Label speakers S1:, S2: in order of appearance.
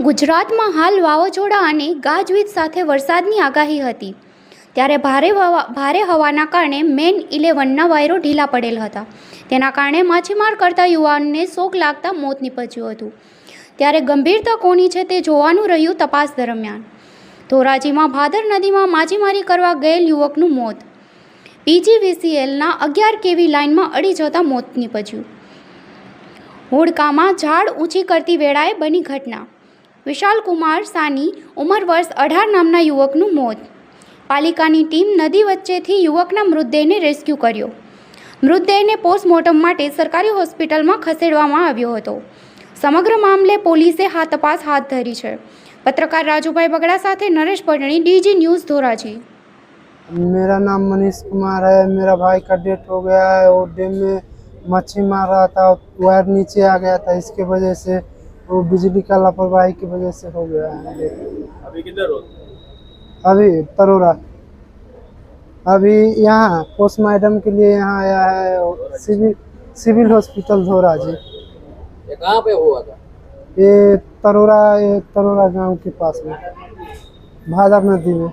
S1: ગુજરાતમાં હાલ વાવાઝોડા અને ગાજવીજ સાથે વરસાદની આગાહી હતી, ત્યારે ભારે હવાના કારણે મેન 11ના વાયરો ઢીલા પડેલ હતા. તેના કારણે માછીમાર કરતા યુવાનને શોક લાગતા મોત નીપજ્યું હતું. ત્યારે ગંભીરતા કોની છે તે જોવાનું રહ્યું. તપાસ દરમિયાન ધોરાજીમાં ભાદર નદીમાં માછીમારી કરવા ગયેલ યુવકનું મોત. PGVCLના 11 kV લાઇનમાં અડી જતા મોત નીપજ્યું. હોડકામાં ઝાડ ઊંચી કરતી વેળાએ બની ઘટના. વિશાલ કુમાર સાની ઉંમર વર્ષ 18 નામના યુવકનું મોત. પાલિકાની ટીમ નદી વચ્ચેથી યુવકના મૃતદેહને રેસ્ક્યુ કર્યો. મૃતદેહને પોસ્ટમોર્ટમ માટે સરકારી હોસ્પિટલમાં ખસેડવામાં આવ્યો હતો. સમગ્ર મામલે પોલીસે તપાસ હાથ ધરી છે. પત્રકાર રાજુભાઈ બગડા સાથે નરેશ પટણી, DG न्यूज़ ધોરાજી।
S2: मेरा नाम मनीष कुमार है। मेरा भाई का डेथ हो गया है और डैम में मच्छी मार रहा था, वायर नीचे आ गया था, इसके वजह से वो बिजली का लापरवाही की वजह से हो गया है।
S3: अभी किधर हो?
S2: अभी तरोरा, अभी यहाँ पोस्टमार्टम के लिए यहाँ आया है सिविल हॉस्पिटल धोराजी।
S3: ये कहाँ पे हुआ था?
S2: ये तरोरा गांव के पास में भादर नदी में।